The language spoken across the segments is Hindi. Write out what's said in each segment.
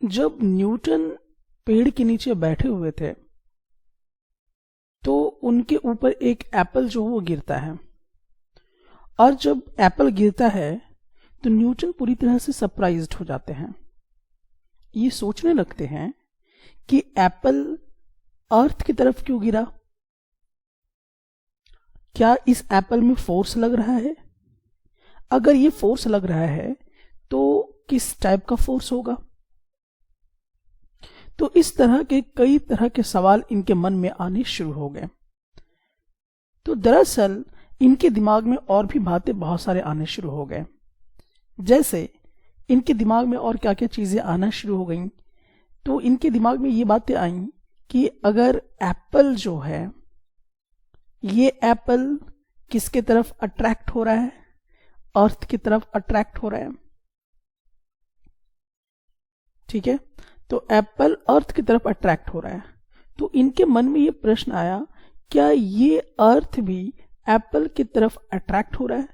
जब न्यूटन पेड़ के नीचे बैठे हुए थे तो उनके ऊपर एक एप्पल जो वो गिरता है, और जब एप्पल गिरता है तो न्यूटन पूरी तरह से सरप्राइज्ड हो जाते हैं। ये सोचने लगते हैं कि एप्पल अर्थ की तरफ क्यों गिरा, क्या इस एप्पल में फोर्स लग रहा है? अगर ये फोर्स लग रहा है तो किस टाइप का फोर्स होगा? तो इस तरह के कई तरह के सवाल इनके मन में आने शुरू हो गए। तो दरअसल इनके दिमाग में और भी बातें बहुत सारे आने शुरू हो गए। जैसे इनके दिमाग में और क्या क्या चीजें आना शुरू हो गईं, तो इनके दिमाग में ये बातें आईं कि अगर एप्पल जो है, ये एप्पल किसके तरफ अट्रैक्ट हो रहा है? अर्थ की तरफ अट्रैक्ट हो रहा है। ठीक है, तो एप्पल अर्थ की तरफ अट्रैक्ट हो रहा है। तो इनके मन में ये प्रश्न आया, क्या ये अर्थ भी एप्पल की तरफ अट्रैक्ट हो रहा है?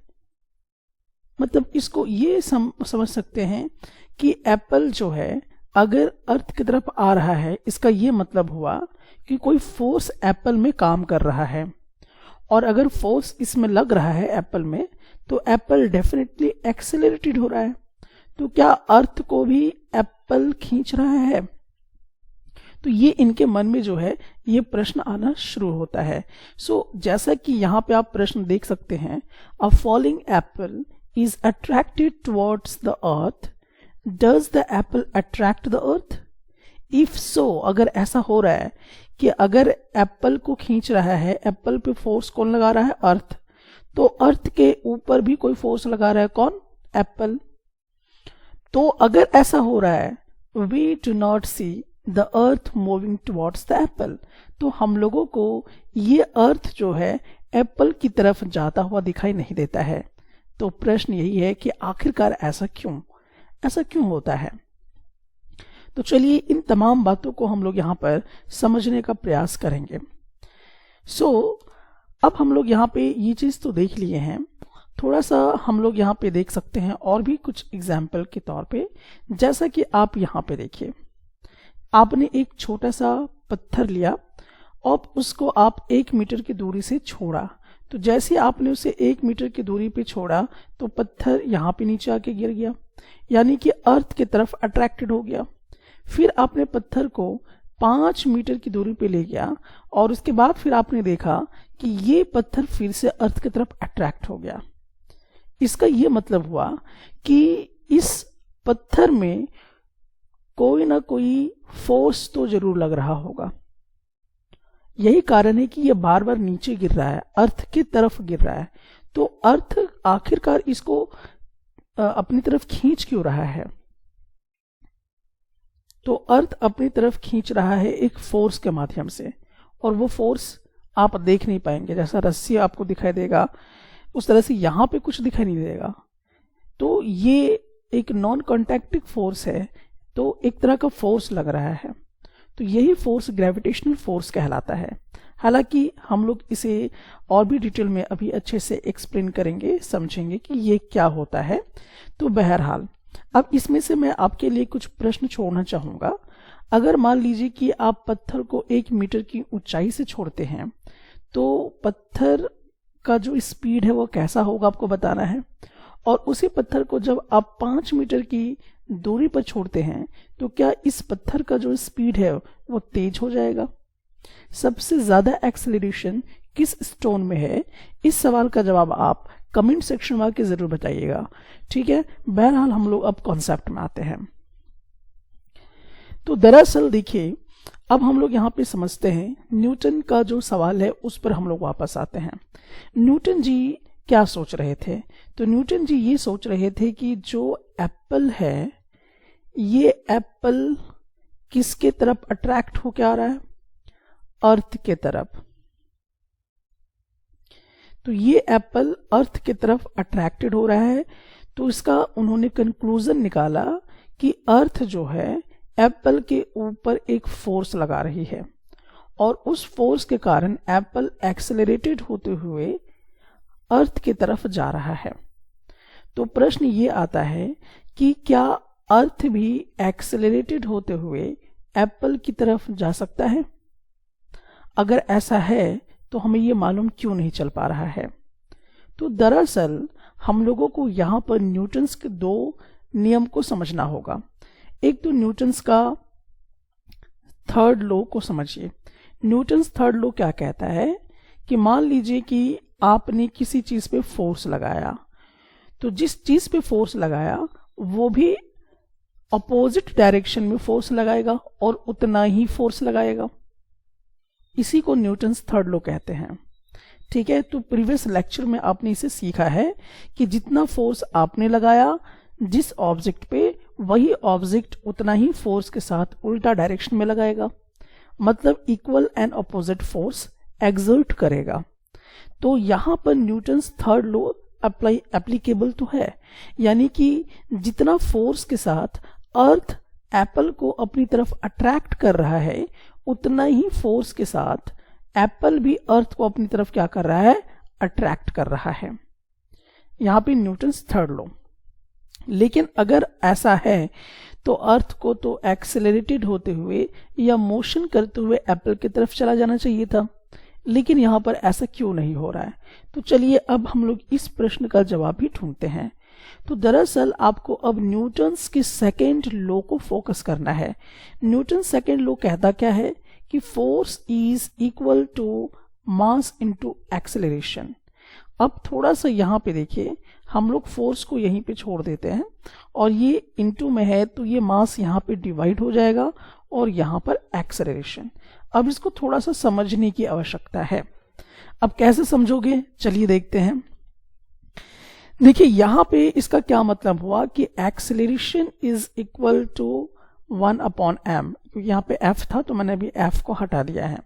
मतलब इसको ये समझ सकते हैं कि एप्पल जो है अगर अर्थ की तरफ आ रहा है, इसका ये मतलब हुआ कि कोई फोर्स एप्पल में काम कर रहा है, और अगर फोर्स इसमें लग रहा है एप्पल में, तो एप्पल डेफिनेटली एक्सेलरेटेड हो रहा है। तो क्या अर्थ को भी एप्पल खींच रहा है? तो ये इनके मन में जो है ये प्रश्न आना शुरू होता है। जैसा कि यहाँ पे आप प्रश्न देख सकते हैं, अ falling Apple is attracted towards the earth, does the apple attract the earth? If so, अगर ऐसा हो रहा है कि अगर एप्पल को खींच रहा है, एप्पल पे फोर्स कौन लगा रहा है? अर्थ। तो अर्थ के ऊपर भी कोई फोर्स लगा रहा है, कौन? एप्पल। तो अगर ऐसा हो रहा है, we do not see the earth moving towards the apple, तो हम लोगों को ये अर्थ जो है एप्पल की तरफ जाता हुआ दिखाई नहीं देता है। तो प्रश्न यही है कि आखिरकार ऐसा क्यों होता है? तो चलिए इन तमाम बातों को हम लोग यहाँ पर समझने का प्रयास करेंगे। अब हम लोग यहाँ पे ये चीज तो देख लिए हैं, थोड़ा सा हम लोग यहाँ पे देख सकते हैं और भी कुछ एग्जाम्पल के तौर पे। जैसा कि आप यहाँ पे देखिए, आपने एक छोटा सा पत्थर लिया और उसको आप 1 मीटर की दूरी से छोड़ा। तो जैसे आपने उसे 1 मीटर की दूरी पे छोड़ा तो पत्थर यहाँ पे नीचे आके गिर गया, यानी कि अर्थ की तरफ अट्रैक्टेड हो गया। फिर आपने पत्थर को 5 मीटर की दूरी पे ले गया और उसके बाद फिर आपने देखा कि ये पत्थर फिर से अर्थ की तरफ अट्रैक्ट हो गया। इसका ये मतलब हुआ कि इस पत्थर में कोई ना कोई फोर्स तो जरूर लग रहा होगा। यही कारण है कि यह बार बार नीचे गिर रहा है, अर्थ की तरफ गिर रहा है। तो अर्थ आखिरकार इसको अपनी तरफ खींच क्यों रहा है? तो अर्थ अपनी तरफ खींच रहा है एक फोर्स के माध्यम से, और वो फोर्स आप देख नहीं पाएंगे। जैसा रस्सी आपको दिखाई देगा उस तरह से यहाँ पे कुछ दिखाई नहीं देगा। तो ये एक नॉन कॉन्टैक्टिव फोर्स है, तो एक तरह का फोर्स लग रहा है। तो यही फोर्स ग्रेविटेशनल फोर्स कहलाता है। हालांकि हम लोग इसे और भी डिटेल में अभी अच्छे से एक्सप्लेन करेंगे, समझेंगे कि ये क्या होता है। तो बहरहाल अब इसमें से मैं आपके लिए कुछ प्रश्न छोड़ना चाहूंगा। अगर मान लीजिए कि आप पत्थर को 1 मीटर की ऊंचाई से छोड़ते हैं, तो पत्थर का जो स्पीड है वो कैसा होगा आपको बताना है। और उसी पत्थर को जब आप 5 मीटर की दूरी पर छोड़ते हैं तो क्या इस पत्थर का जो स्पीड है वो तेज हो जाएगा? सबसे ज्यादा एक्सेलरेशन किस स्टोन में है? इस सवाल का जवाब आप कमेंट सेक्शन में आके जरूर बताइएगा। ठीक है, बहरहाल हम लोग अब कॉन्सेप्ट में आते हैं। तो दरअसल देखिए, अब हम लोग यहाँ पे समझते हैं न्यूटन का जो सवाल है उस पर हम लोग वापस आते हैं। न्यूटन जी क्या सोच रहे थे? तो न्यूटन जी ये सोच रहे थे कि जो एप्पल है, ये एप्पल किसके तरफ अट्रैक्ट होकर आ रहा है? अर्थ के तरफ। तो ये एप्पल अर्थ की तरफ अट्रैक्टेड हो रहा है। तो इसका उन्होंने कंक्लूजन निकाला कि अर्थ जो है एप्पल के ऊपर एक फोर्स लगा रही है, और उस फोर्स के कारण एप्पल एक्सेलरेटेड होते हुए अर्थ की तरफ जा रहा है। तो प्रश्न ये आता है कि क्या अर्थ भी एक्सेलरेटेड होते हुए एप्पल की तरफ जा सकता है? अगर ऐसा है तो हमें ये मालूम क्यों नहीं चल पा रहा है? तो दरअसल हम लोगों को यहाँ पर न्यूटन्स के दो नियम को समझना होगा। एक तो न्यूटन्स का थर्ड लॉ को समझिए। न्यूटन्स थर्ड लॉ क्या कहता है कि मान लीजिए कि आपने किसी चीज पे फोर्स लगाया, तो जिस चीज पे फोर्स लगाया वो भी अपोजिट डायरेक्शन में फोर्स लगाएगा और उतना ही फोर्स लगाएगा। इसी को न्यूटन्स थर्ड लॉ कहते हैं। ठीक है, तो प्रीवियस लेक्चर में आपने इसे सीखा है कि जितना फोर्स आपने लगाया जिस ऑब्जेक्ट पे, वही ऑब्जेक्ट उतना ही फोर्स के साथ उल्टा डायरेक्शन में लगाएगा, मतलब equal and opposite force exert करेगा। तो यहां पर न्यूटन्स थर्ड लॉ एप्लीकेबल तो है, यानी कि जितना फोर्स के साथ अर्थ एप्पल को अपनी तरफ अट्रैक्ट कर रहा है, उतना ही फोर्स के साथ एप्पल भी अर्थ को अपनी तरफ क्या कर रहा है, अट्रैक्ट कर रहा है। यहां पे न्यूटन्स थर्ड लॉ। लेकिन अगर ऐसा है तो अर्थ को तो एक्सेलरेटेड होते हुए या मोशन करते हुए एप्पल की तरफ चला जाना चाहिए था, लेकिन यहां पर ऐसा क्यों नहीं हो रहा है? तो चलिए अब हम लोग इस प्रश्न का जवाब भी ढूंढते हैं। तो दरअसल आपको अब न्यूटन्स के सेकेंड लॉ को फोकस करना है। न्यूटन सेकेंड लॉ कहता क्या है कि force is equal to mass into acceleration. अब थोड़ा सा यहाँ पे देखिए, हम लोग फोर्स को यहीं पे छोड़ देते हैं और ये इनटू में है तो ये मास यहाँ पे डिवाइड हो जाएगा और यहाँ पर एक्सेलरेशन। अब इसको थोड़ा सा समझने की आवश्यकता है। अब कैसे समझोगे, चलिए देखते हैं। देखिए यहाँ पे इसका क्या मतलब हुआ कि acceleration is equal to 1/m। यहाँ पे f था तो मैंने अभी f को हटा दिया है।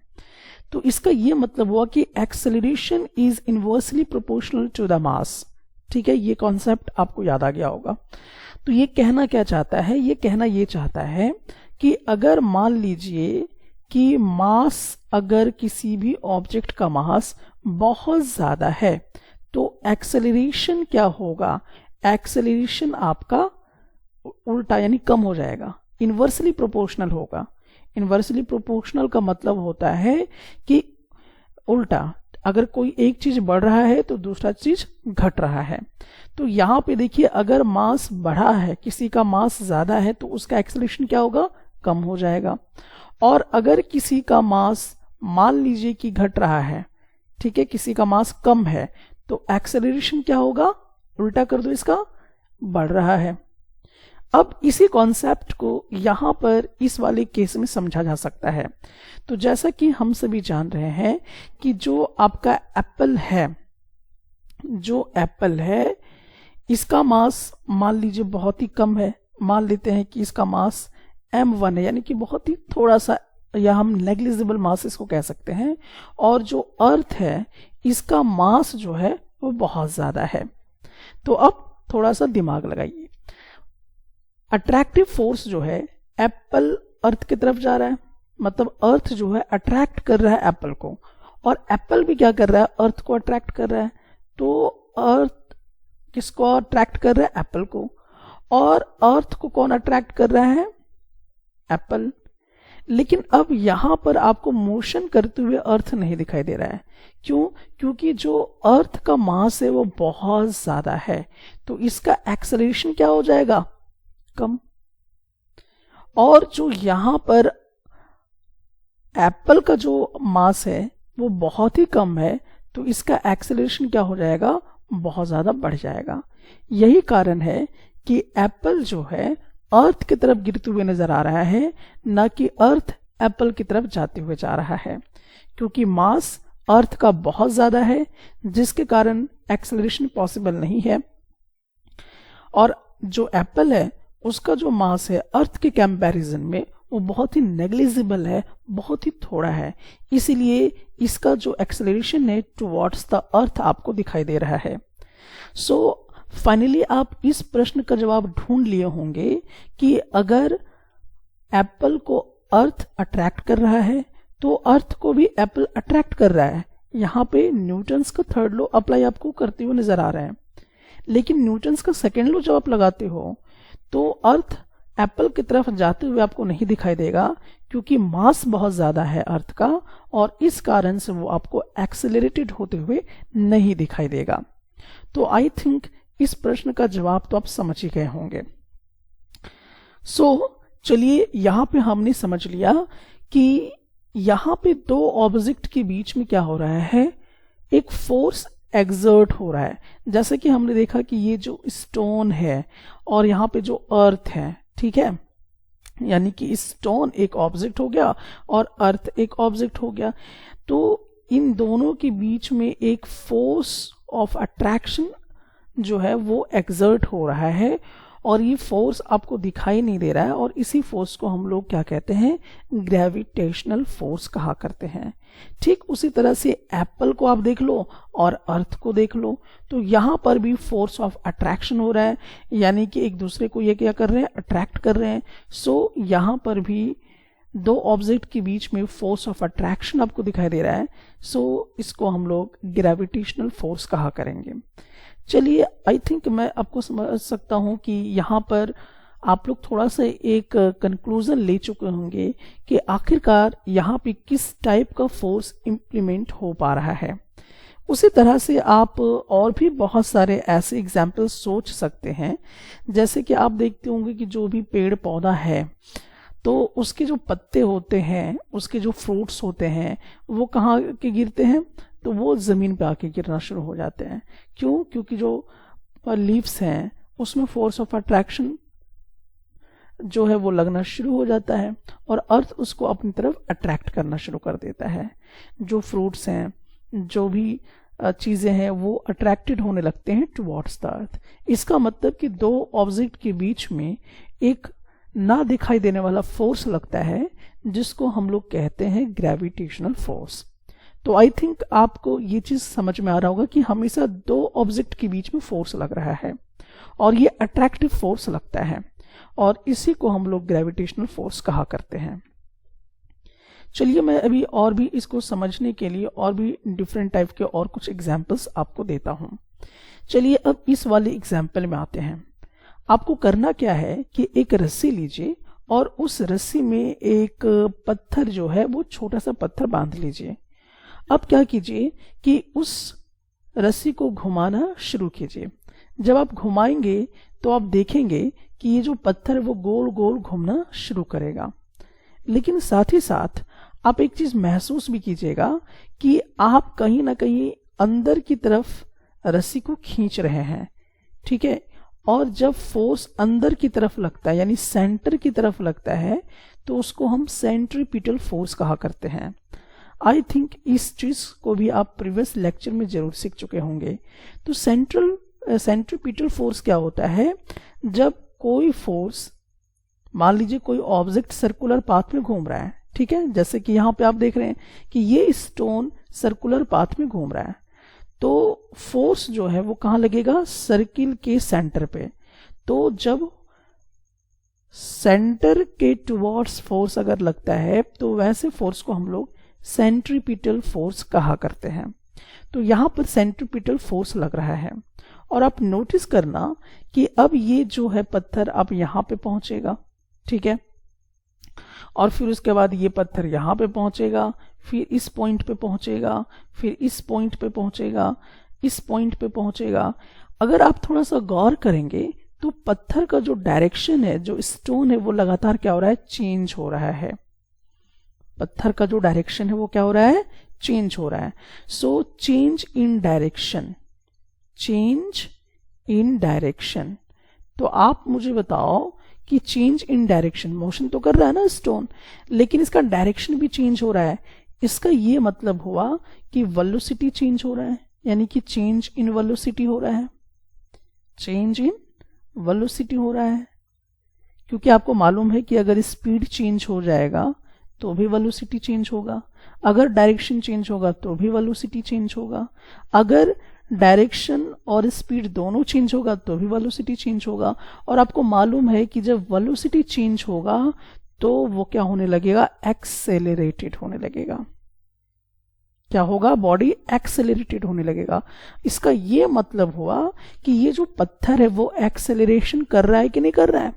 तो इसका ये मतलब हुआ कि acceleration is inversely proportional to the mass. ठीक है, ये कॉन्सेप्ट आपको याद आ गया होगा। तो ये कहना क्या चाहता है, ये कहना ये चाहता है कि अगर मान लीजिए कि मास, अगर किसी भी ऑब्जेक्ट का मास बहुत ज्यादा है तो एक्सेलरेशन क्या होगा, एक्सेलरेशन आपका उल्टा यानी कम हो जाएगा, इनवर्सली प्रोपोर्शनल होगा। इनवर्सली प्रोपोर्शनल का मतलब होता है कि उल्टा, अगर कोई एक चीज बढ़ रहा है तो दूसरा चीज घट रहा है। तो यहां पे देखिए, अगर मास बढ़ा है, किसी का मास ज्यादा है तो उसका एक्सेलरेशन क्या होगा, कम हो जाएगा। और अगर किसी का मास मान लीजिए कि घट रहा है, ठीक है, किसी का मास कम है, तो एक्सेलरेशन क्या होगा, उल्टा कर दो इसका, बढ़ रहा है। अब इसी कॉन्सेप्ट को यहां पर इस वाले केस में समझा जा सकता है। तो जैसा कि हम सभी जान रहे हैं कि जो आपका एप्पल है, जो एप्पल है, इसका मास मान लीजिए बहुत ही कम है। मान लेते हैं कि इसका मास m1 है, यानी कि बहुत ही थोड़ा सा, या हम नेग्लिजिबल मास इसको कह सकते हैं। और जो अर्थ है, इसका मास जो है वो बहुत ज्यादा है। तो अब थोड़ा सा दिमाग लगाइए। अट्रैक्टिव फोर्स जो है एप्पल अर्थ की तरफ जा रहा है, मतलब अर्थ जो है अट्रैक्ट कर रहा है एप्पल को, और एप्पल भी क्या कर रहा है, अर्थ को अट्रैक्ट कर रहा है। तो अर्थ किसको अट्रैक्ट कर रहा है, एप्पल को। और अर्थ को कौन अट्रैक्ट कर रहा है, एप्पल। लेकिन अब यहां पर आपको मोशन करते हुए अर्थ नहीं दिखाई दे रहा है। क्यों? क्योंकि जो अर्थ का मास है वो बहुत ज्यादा है, तो इसका एक्सेलरेशन क्या हो जाएगा, कम। और जो यहां पर एप्पल का जो मास है वो बहुत ही कम है, तो इसका एक्सेलरेशन क्या हो जाएगा, बहुत ज्यादा बढ़ जाएगा। यही कारण है कि एप्पल जो है अर्थ की तरफ गिरते हुए नजर आ रहा है, न कि अर्थ एप्पल की तरफ जाते हुए जा रहा है, क्योंकि मास अर्थ का बहुत ज्यादा है, जिसके कारण एक्सेलरेशन पॉसिबल नहीं है। और जो एप्पल है उसका जो मास है अर्थ के कंपैरिजन में वो बहुत ही नेग्लिजिबल है, बहुत ही थोड़ा है, इसीलिए इसका जो एक्सेलरेशन है टुवर्ड्स द अर्थ आपको दिखाई दे रहा है। सो फाइनली आप इस प्रश्न का जवाब ढूंढ लिए होंगे कि अगर एप्पल को अर्थ अट्रैक्ट कर रहा है तो अर्थ को भी एप्पल अट्रैक्ट कर रहा है। यहाँ पे न्यूटन्स का थर्ड लॉ अप्लाई आपको करते हुए नजर आ रहा है। लेकिन न्यूटन्स का सेकेंड लॉ जब आप लगाते हो तो अर्थ एप्पल की तरफ जाते हुए आपको नहीं दिखाई देगा क्योंकि मास बहुत ज्यादा है अर्थ का, और इस कारण से वो आपको एक्सेलरेटेड होते हुए नहीं दिखाई देगा। तो आई थिंक इस प्रश्न का जवाब तो आप समझ ही गए होंगे। चलिए यहां पे हमने समझ लिया कि यहां पे दो ऑब्जेक्ट के बीच में क्या हो रहा है, एक फोर्स एक्सर्ट हो रहा है। जैसे कि हमने देखा कि ये जो स्टोन है और यहाँ पे जो अर्थ है, ठीक है, यानी कि स्टोन एक ऑब्जेक्ट हो गया और अर्थ एक ऑब्जेक्ट हो गया। तो इन दोनों के बीच में एक फोर्स ऑफ अट्रैक्शन जो है वो एक्सर्ट हो रहा है, और ये फोर्स आपको दिखाई नहीं दे रहा है, और इसी फोर्स को हम लोग क्या कहते हैं, ग्रेविटेशनल फोर्स कहा करते हैं। ठीक उसी तरह से एप्पल को आप देख लो और अर्थ को देख लो, तो यहां पर भी फोर्स ऑफ अट्रैक्शन हो रहा है, यानी कि एक दूसरे को ये क्या कर रहे हैं, अट्रैक्ट कर रहे हैं। यहां पर भी दो ऑब्जेक्ट के बीच में फोर्स ऑफ अट्रैक्शन आपको दिखाई दे रहा है। इसको हम लोग ग्रेविटेशनल फोर्स कहा करेंगे। चलिए आई थिंक मैं आपको समझ सकता हूं कि यहाँ पर आप लोग थोड़ा सा एक कंक्लूजन ले चुके होंगे कि आखिरकार यहाँ पे किस टाइप का फोर्स इंप्लीमेंट हो पा रहा है। उसी तरह से आप और भी बहुत सारे ऐसे एग्जाम्पल सोच सकते हैं। जैसे कि आप देखते होंगे कि जो भी पेड़ पौधा है तो उसके जो पत्ते होते हैं, उसके जो फ्रूट्स होते हैं, वो कहाँ के गिरते हैं, तो वो जमीन पे आके गिरना शुरू हो जाते हैं। क्यों? क्योंकि जो लीव्स हैं उसमें फोर्स ऑफ अट्रैक्शन जो है वो लगना शुरू हो जाता है और अर्थ उसको अपनी तरफ अट्रैक्ट करना शुरू कर देता है। जो फ्रूट्स हैं, जो भी चीजें हैं, वो अट्रैक्टेड होने लगते हैं टुवर्ड्स द अर्थ। इसका मतलब कि दो ऑब्जेक्ट के बीच में एक ना दिखाई देने वाला फोर्स लगता है जिसको हम लोग कहते हैं ग्रेविटेशनल फोर्स। तो आई थिंक आपको ये चीज समझ में आ रहा होगा कि हमेशा दो ऑब्जेक्ट के बीच में फोर्स लग रहा है और ये अट्रैक्टिव फोर्स लगता है, और इसी को हम लोग ग्रेविटेशनल फोर्स कहा करते हैं। चलिए मैं अभी और भी इसको समझने के लिए और भी डिफरेंट टाइप के और कुछ एग्जाम्पल्स आपको देता हूं। चलिए अब इस वाले एग्जाम्पल में आते हैं। आपको करना क्या है कि एक रस्सी लीजिए और उस रस्सी में एक पत्थर जो है वो छोटा सा पत्थर बांध लीजिए। अब क्या कीजिए कि उस रस्सी को घुमाना शुरू कीजिए। जब आप घुमाएंगे तो आप देखेंगे कि ये जो पत्थर है वो गोल गोल घूमना शुरू करेगा। लेकिन साथ ही साथ आप एक चीज महसूस भी कीजिएगा कि आप कहीं ना कहीं अंदर की तरफ रस्सी को खींच रहे हैं, ठीक है। और जब फोर्स अंदर की तरफ लगता है यानी सेंटर की तरफ लगता है तो उसको हम सेंट्रीपिटल फोर्स कहा करते हैं। आई थिंक इस चीज को भी आप प्रीवियस लेक्चर में जरूर सीख चुके होंगे। तो सेंट्रीपिटल फोर्स क्या होता है, जब कोई फोर्स, मान लीजिए कोई ऑब्जेक्ट सर्कुलर पाथ में घूम रहा है, ठीक है, जैसे कि यहाँ पे आप देख रहे हैं कि ये स्टोन सर्कुलर पाथ में घूम रहा है, तो फोर्स जो है वो कहाँ लगेगा, सर्किल के सेंटर पे। तो जब सेंटर के टुवर्ड्स फोर्स अगर लगता है तो वैसे फोर्स को हम लोग सेंट्रीपिटल फोर्स कहा करते हैं। तो यहां पर सेंट्रीपिटल फोर्स लग रहा है और आप नोटिस करना कि अब ये जो है पत्थर अब यहां पे पहुंचेगा, ठीक है, और फिर उसके बाद ये पत्थर यहां पे पहुंचेगा, फिर इस पॉइंट पे पहुंचेगा, फिर इस पॉइंट पे पहुंचेगा, इस पॉइंट पे पहुंचेगा। अगर आप थोड़ा सा गौर करेंगे तो पत्थर का जो डायरेक्शन है, जो स्टोन है, वो लगातार क्या हो रहा है, चेंज हो रहा है। पत्थर का जो डायरेक्शन है वो क्या हो रहा है, चेंज हो रहा है। So change in direction, change in direction. तो आप मुझे बताओ कि चेंज इन डायरेक्शन, मोशन तो कर रहा है ना स्टोन, लेकिन इसका डायरेक्शन भी चेंज हो रहा है। इसका ये मतलब हुआ कि वेलोसिटी चेंज हो रहा है, यानी कि चेंज इन वेलोसिटी हो रहा है, चेंज इन वेलोसिटी हो रहा है। क्योंकि आपको मालूम है कि अगर स्पीड चेंज हो जाएगा तो भी वेलोसिटी चेंज होगा, अगर डायरेक्शन चेंज होगा तो भी वेलोसिटी चेंज होगा, अगर डायरेक्शन और स्पीड दोनों चेंज होगा तो भी वेलोसिटी चेंज होगा। और आपको मालूम है कि जब वेलोसिटी चेंज होगा तो वो क्या होने लगेगा, एक्सेलरेटेड होने लगेगा। क्या होगा, बॉडी एक्सेलरेटेड होने लगेगा। इसका ये मतलब हुआ कि ये जो पत्थर है वो एक्सेलरेशन कर रहा है कि नहीं कर रहा है,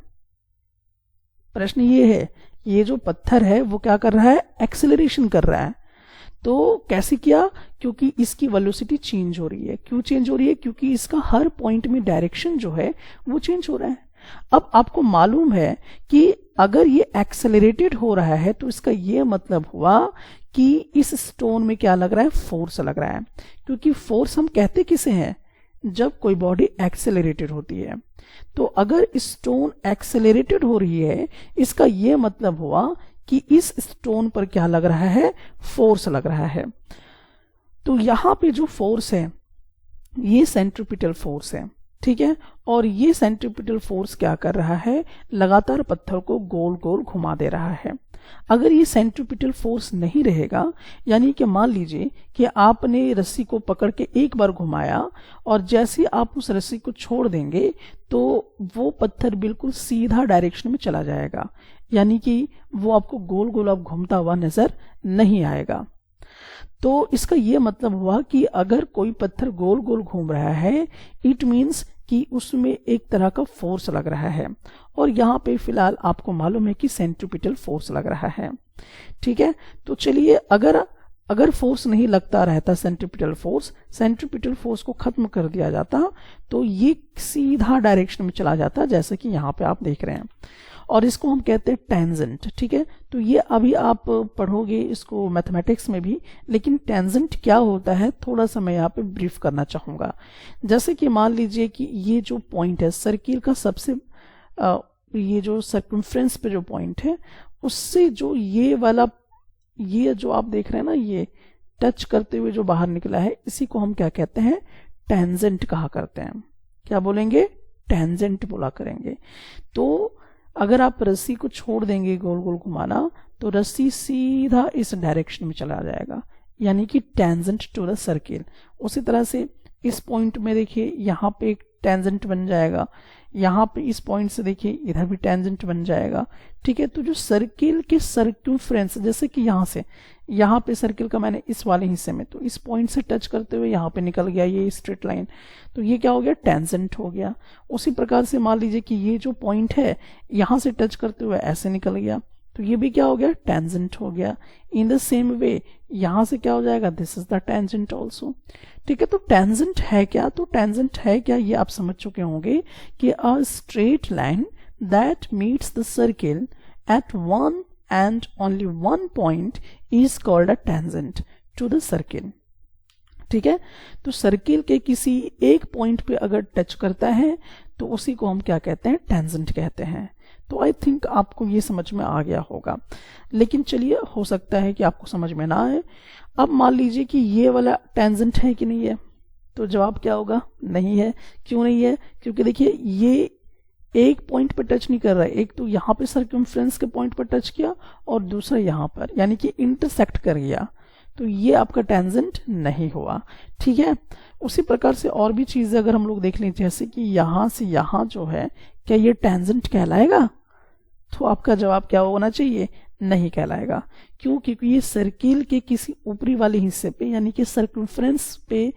प्रश्न ये है, ये जो पत्थर है वो क्या कर रहा है, एक्सेलरेशन कर रहा है। तो कैसे किया, क्योंकि इसकी वेलोसिटी चेंज हो रही है। क्यों चेंज हो रही है, क्योंकि इसका हर पॉइंट में डायरेक्शन जो है वो चेंज हो रहा है। अब आपको मालूम है कि अगर ये एक्सेलरेटेड हो रहा है तो इसका ये मतलब हुआ कि इस स्टोन में क्या लग रहा है, फोर्स लग रहा है। क्योंकि फोर्स हम कहते किसे हैं, जब कोई बॉडी एक्सेलरेटेड होती है। तो अगर स्टोन एक्सेलरेटेड हो रही है, इसका ये मतलब हुआ कि इस स्टोन पर क्या लग रहा है, फोर्स लग रहा है। तो यहां पे जो फोर्स है ये सेंट्रीपिटल फोर्स है, ठीक है। और ये सेंट्रीपिटल फोर्स क्या कर रहा है, लगातार पत्थर को गोल गोल घुमा दे रहा है। अगर ये सेंट्रीपिटल फोर्स नहीं रहेगा, यानी कि मान लीजिए कि आपने रस्सी को पकड़ के एक बार घुमाया और जैसे आप उस रस्सी को छोड़ देंगे तो वो पत्थर बिल्कुल सीधा डायरेक्शन में चला जाएगा, यानी कि वो आपको गोल गोल अब घूमता हुआ नजर नहीं आएगा। तो इसका ये मतलब हुआ कि अगर कोई पत्थर गोल गोल घूम रहा है, इट मीन्स कि उसमें एक तरह का फोर्स लग रहा है। और यहाँ पे फिलहाल आपको मालूम है कि सेंट्रीपिटल फोर्स लग रहा है, ठीक है। तो चलिए, अगर फोर्स नहीं लगता रहता, सेंट्रीपिटल फोर्स को खत्म कर दिया जाता तो ये सीधा डायरेक्शन में चला जाता, जैसे कि यहाँ पे आप देख रहे हैं। और इसको हम कहते हैं टेंजेंट, ठीक है। तो ये अभी आप पढ़ोगे इसको मैथमेटिक्स में भी, लेकिन टेंजेंट क्या होता है थोड़ा सा मैं यहाँ पे ब्रीफ करना चाहूंगा। जैसे कि मान लीजिए कि ये जो पॉइंट है सर्किल का, सबसे ये जो सर्कमफ्रेंस पे जो पॉइंट है, उससे जो ये वाला, ये जो आप देख रहे हैं ना, ये टच करते हुए जो बाहर निकला है, इसी को हम क्या कहते हैं, टेंजेंट कहा करते हैं। क्या बोलेंगे, टेंजेंट बोला करेंगे। तो अगर आप रस्सी को छोड़ देंगे गोल गोल घुमाना, तो रस्सी सीधा इस डायरेक्शन में चला जाएगा, यानी कि टेंजेंट टू द सर्किल। उसी तरह से इस पॉइंट में देखिए, यहाँ पे एक टेंजेंट बन जाएगा, यहाँ पे इस पॉइंट से देखिए इधर भी टेंजेंट बन जाएगा, ठीक है। तो जो सर्किल के सर्कमफ्रेंस, जैसे कि यहाँ से, यहाँ पे सर्किल का मैंने इस वाले हिस्से में, तो इस पॉइंट से टच करते हुए यहाँ पे निकल गया ये स्ट्रेट लाइन, तो ये क्या हो गया, टेंजेंट हो गया। उसी प्रकार से मान लीजिए कि ये जो पॉइंट है यहाँ से टच करते हुए ऐसे निकल गया, तो ये भी क्या हो गया, टेंजेंट हो गया। इन द सेम वे यहाँ से क्या हो जाएगा, this is the tangent also, ठीक है। तो टेंजेंट है क्या, तो टेंजेंट है क्या ये आप समझ चुके होंगे कि a straight line that meets the circle at one and only one point is called a tangent to the circle, ठीक है। तो सर्किल के किसी एक पॉइंट पे अगर टच करता है तो उसी को हम क्या कहते हैं, टेंजेंट कहते हैं। तो आई थिंक आपको ये समझ में आ गया होगा, लेकिन चलिए, हो सकता है कि आपको समझ में ना आए। अब मान लीजिए कि ये वाला टेंजेंट है कि नहीं है, तो जवाब क्या होगा, नहीं है। क्यों नहीं है, क्योंकि देखिए ये एक पॉइंट पर टच नहीं कर रहा है, एक तो यहाँ पे सर्कमफ्रेंस के पॉइंट पर टच किया और दूसरा यहाँ पर, यानी कि इंटरसेक्ट कर गया, तो ये आपका टेंजेंट नहीं हुआ, ठीक है। उसी प्रकार से और भी चीजें अगर हम लोग देख लें, जैसे कि यहां से यहां जो है, क्या ये टेंजेंट कहलाएगा, तो आपका जवाब क्या होना चाहिए, नहीं कहलाएगा। क्यों, क्योंकि ये सर्किल के किसी ऊपरी वाले हिस्से पे, यानी कि सर्कमफ्रेंस पे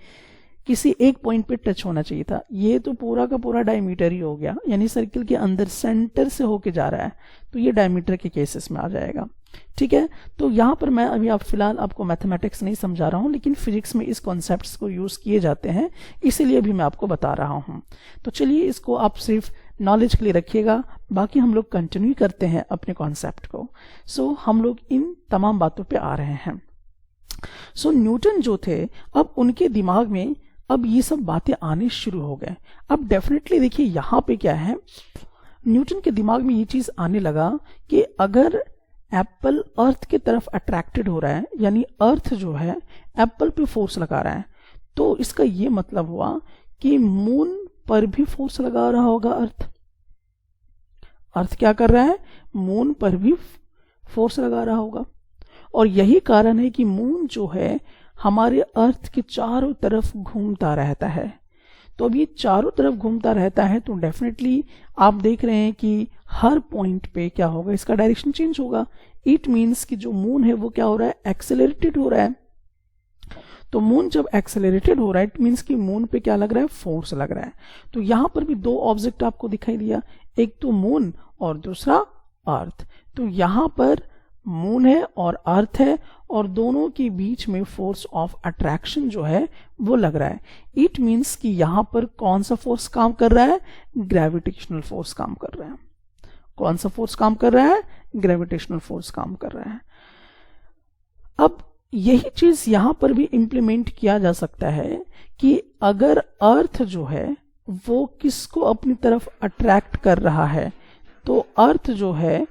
किसी एक पॉइंट पे टच होना चाहिए था। ये तो पूरा का पूरा डायमीटर ही हो गया, यानी सर्किल के अंदर सेंटर से होके जा रहा है, तो ये डायमीटर के केसेस में आ जाएगा, ठीक है। तो यहाँ पर मैं अभी फिलहाल आपको मैथमेटिक्स नहीं समझा रहा हूँ, लेकिन फिजिक्स में इस कॉन्सेप्ट्स को यूज किए जाते हैं, इसीलिए अभी मैं आपको बता रहा हूँ। तो चलिए, इसको आप सिर्फ नॉलेज के लिए रखिएगा, बाकी हम लोग कंटिन्यू करते हैं अपने कॉन्सेप्ट को। सो हम लोग इन तमाम बातों पे आ रहे हैं। सो न्यूटन जो थे, अब उनके दिमाग में अब ये सब बातें आने शुरू हो गए। अब डेफिनेटली देखिए यहाँ पे क्या है, न्यूटन के दिमाग में ये चीज आने लगा कि अगर एप्पल अर्थ की तरफ अट्रैक्टेड हो रहा है, यानी अर्थ जो है एप्पल पे फोर्स लगा रहा है, तो इसका ये मतलब हुआ कि मून पर भी फोर्स लगा रहा होगा अर्थ क्या कर रहा है, मून पर भी फोर्स लगा रहा होगा। और यही कारण है कि मून जो है हमारे अर्थ के चारों तरफ घूमता रहता है। तो अब ये चारों तरफ घूमता रहता है, तो डेफिनेटली आप देख रहे हैं कि हर पॉइंट पे क्या होगा, इसका डायरेक्शन चेंज होगा। इट मीन्स कि जो मून है वो क्या हो रहा है, एक्सेलरेटेड हो रहा है। तो मून जब एक्सेलरेटेड हो रहा है, इट मीन्स कि मून पे क्या लग रहा है, फोर्स लग रहा है। तो यहां पर भी दो ऑब्जेक्ट आपको दिखाई दिया, एक तो मून और दूसरा अर्थ। तो यहां पर मून है और अर्थ है और दोनों के बीच में फोर्स ऑफ अट्रैक्शन जो है वो लग रहा है। इट मीन्स कि यहां पर कौन सा फोर्स काम कर रहा है? ग्रेविटेशनल फोर्स काम कर रहा है। कौन सा फोर्स काम कर रहा है? ग्रेविटेशनल फोर्स काम कर रहा है। अब यही चीज यहां पर भी इंप्लीमेंट किया जा सकता है कि अगर अर्थ जो है वो किसको अपनी तरफ अट्रैक्ट कर रहा है, तो अर्थ जो है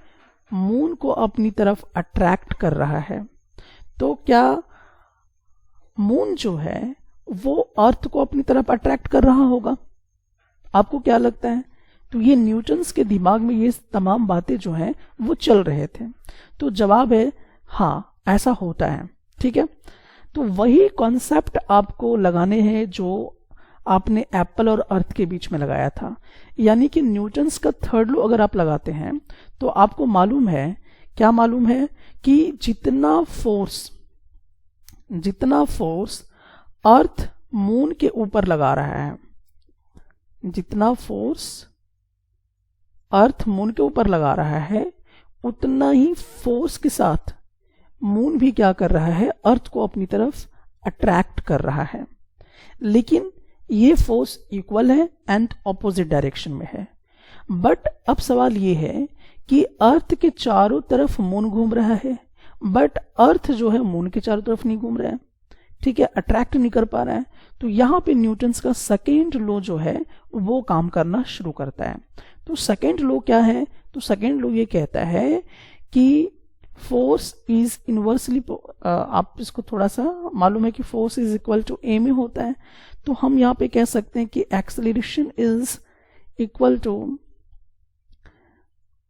मून को अपनी तरफ अट्रैक्ट कर रहा है। तो क्या मून जो है वो अर्थ को अपनी तरफ अट्रैक्ट कर रहा होगा? आपको क्या लगता है? तो ये न्यूटन्स के दिमाग में ये तमाम बातें जो हैं वो चल रहे थे। तो जवाब है हाँ, ऐसा होता है। ठीक है, तो वही कॉन्सेप्ट आपको लगाने हैं जो आपने एप्पल और अर्थ के बीच में लगाया था। यानी कि न्यूटन्स का थर्ड लॉ अगर आप लगाते हैं तो आपको मालूम है, क्या मालूम है? कि जितना फोर्स अर्थ मून के ऊपर लगा रहा है, जितना फोर्स अर्थ मून के ऊपर लगा रहा है, उतना ही फोर्स के साथ मून भी क्या कर रहा है? अर्थ को अपनी तरफ अट्रैक्ट कर रहा है। लेकिन ये फोर्स इक्वल है एंड ऑपोजिट डायरेक्शन में है। बट अब सवाल ये है कि अर्थ के चारों तरफ मून घूम रहा है, बट अर्थ जो है मून के चारों तरफ नहीं घूम रहा है। ठीक है, अट्रैक्ट नहीं कर पा रहा है। तो यहां पे न्यूटन्स का सेकेंड लॉ जो है वो काम करना शुरू करता है। तो सेकेंड लॉ क्या है? तो सेकेंड लॉ ये कहता है कि फोर्स इज इनवर्सली, आप इसको थोड़ा सा मालूम है कि फोर्स इज इक्वल टू ए में होता है। तो हम यहां पे कह सकते हैं कि acceleration is equal to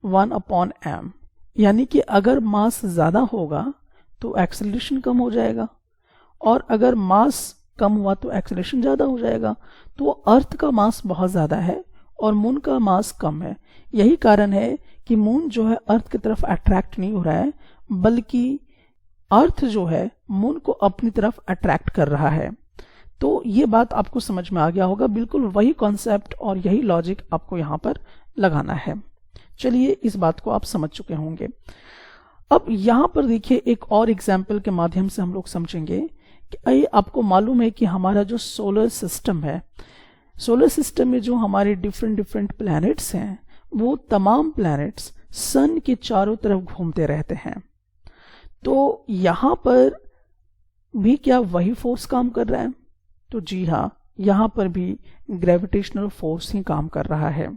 1/m। यानी कि अगर मास ज्यादा होगा तो एक्सेलरेशन कम हो जाएगा, और अगर मास कम हुआ तो एक्सेलरेशन ज्यादा हो जाएगा। तो अर्थ का मास बहुत ज्यादा है और मून का मास कम है। यही कारण है कि मून जो है अर्थ की तरफ अट्रैक्ट नहीं हो रहा है, बल्कि अर्थ जो है मून को अपनी तरफ अट्रैक्ट कर रहा है। तो ये बात आपको समझ में आ गया होगा। बिल्कुल वही कॉन्सेप्ट और यही लॉजिक आपको यहां पर लगाना है। चलिए, इस बात को आप समझ चुके होंगे। अब यहां पर देखिए, एक और एग्जाम्पल के माध्यम से हम लोग समझेंगे कि आपको मालूम है कि हमारा जो सोलर सिस्टम है, सोलर सिस्टम में जो हमारे डिफरेंट प्लैनेट्स हैं, वो तमाम प्लैनेट्स सन के चारों तरफ घूमते रहते हैं। तो यहां पर भी क्या वही फोर्स काम कर रहा है? तो जी हाँ, यहां पर भी ग्रेविटेशनल फोर्स ही काम कर रहा है।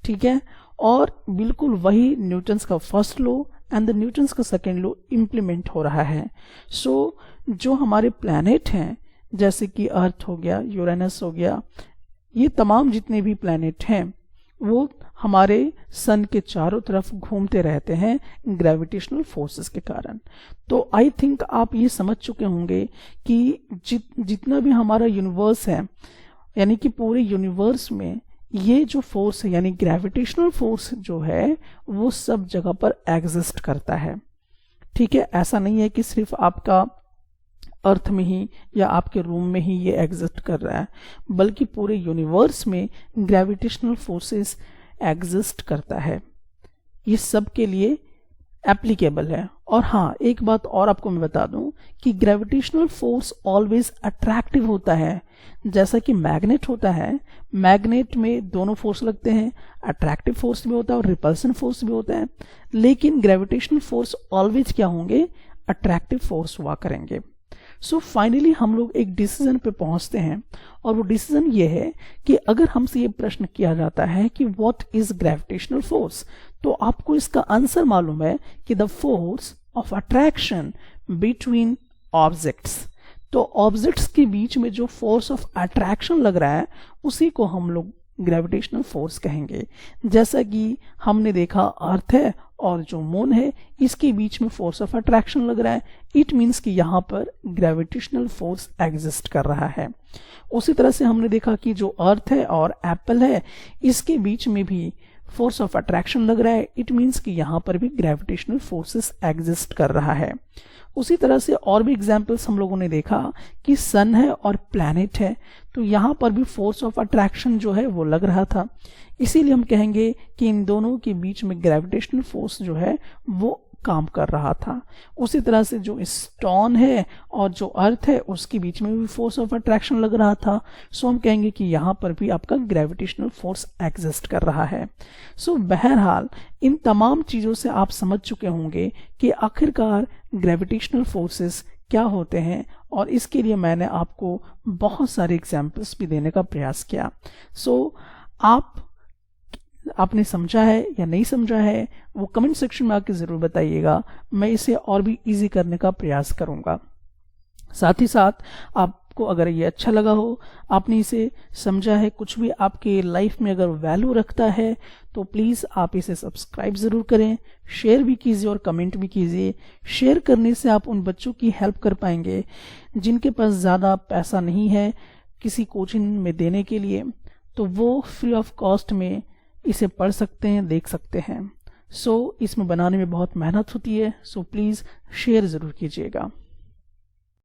ठीक है, और बिल्कुल वही न्यूटन्स का first law and the Newton's का सेकेंड लॉ इंप्लीमेंट हो रहा है। सो जो हमारे प्लैनेट हैं, जैसे कि अर्थ हो गया, यूरेनस हो गया, ये तमाम जितने भी प्लैनेट हैं वो हमारे सन के चारों तरफ घूमते रहते हैं ग्रेविटेशनल फोर्सेस के कारण। तो आई थिंक आप ये समझ चुके होंगे कि जितना भी हमारा यूनिवर्स है, यानी कि पूरे यूनिवर्स में ये जो फोर्स है यानी ग्रेविटेशनल फोर्स जो है वो सब जगह पर एग्जिस्ट करता है। ठीक है, ऐसा नहीं है कि सिर्फ आपका अर्थ में ही या आपके रूम में ही ये एग्जिस्ट कर रहा है, बल्कि पूरे यूनिवर्स में ग्रेविटेशनल फोर्सेस एग्जिस्ट करता है। ये सब के लिए एप्लीकेबल है। और हाँ, एक बात और आपको मैं बता दूं कि ग्रेविटेशनल फोर्स ऑलवेज अट्रैक्टिव होता है। जैसा कि मैग्नेट होता है, मैग्नेट में दोनों फोर्स लगते हैं, अट्रैक्टिव फोर्स भी होता है और रिपल्सन फोर्स भी होता है। लेकिन ग्रेविटेशनल फोर्स ऑलवेज क्या होंगे? अट्रैक्टिव फोर्स हुआ करेंगे। सो फाइनली हम लोग एक डिसीजन पे पहुंचते हैं, और वो डिसीजन ये है कि अगर हमसे ये प्रश्न किया जाता है कि व्हाट इज ग्रेविटेशनल फोर्स, तो आपको इसका आंसर मालूम है कि the force of attraction between objects. तो ऑब्जेक्ट्स के बीच में जो फोर्स ऑफ अट्रैक्शन लग रहा है उसी को हम लोग ग्रेविटेशनल फोर्स कहेंगे। जैसा कि हमने देखा, अर्थ है और जो मून है इसके बीच में फोर्स ऑफ अट्रैक्शन लग रहा है। इट मीन्स कि यहाँ पर ग्रेविटेशनल फोर्स एग्जिस्ट कर रहा है। उसी तरह से हमने देखा कि जो अर्थ है और एप्पल है इसके बीच में भी फोर्स ऑफ अट्रैक्शन लग रहा है, इट मीन्स कि यहाँ पर भी ग्रेविटेशनल फोर्सेस एग्जिस्ट कर रहा है। उसी तरह से और भी एग्जाम्पल्स हम लोगों ने देखा कि सन है और प्लैनेट है, तो यहाँ पर भी फोर्स ऑफ अट्रैक्शन जो है वो लग रहा था। इसीलिए हम कहेंगे कि इन दोनों के बीच में ग्रेविटेशनल फोर्स जो है वो काम कर रहा था। उसी तरह से जो स्टोन है और जो अर्थ है उसके बीच में भी फोर्स ऑफ अट्रैक्शन लग रहा था। सो हम कहेंगे कि यहाँ पर भी आपका ग्रेविटेशनल फोर्स एग्जिस्ट कर रहा है। सो बहरहाल इन तमाम चीज़ों से आप समझ चुके होंगे कि आखिरकार ग्रेविटेशनल फोर्सेस क्या होते हैं, और इसके लिए मैंने आपको बहुत सारे एग्जाम्पल्स भी देने का प्रयास किया। सो आपने समझा है या नहीं समझा है वो कमेंट सेक्शन में आके ज़रूर बताइएगा, मैं इसे और भी इजी करने का प्रयास करूंगा। साथ ही साथ आपको अगर ये अच्छा लगा हो, आपने इसे समझा है, कुछ भी आपके लाइफ में अगर वैल्यू रखता है, तो प्लीज़ आप इसे सब्सक्राइब ज़रूर करें, शेयर भी कीजिए और कमेंट भी कीजिए। शेयर करने से आप उन बच्चों की हेल्प कर पाएंगे जिनके पास ज़्यादा पैसा नहीं है किसी कोचिंग में देने के लिए, तो वो फ्री ऑफ कॉस्ट में इसे पढ़ सकते हैं, देख सकते हैं। सो इसमें बनाने में बहुत मेहनत होती है, सो प्लीज़ शेयर ज़रूर कीजिएगा।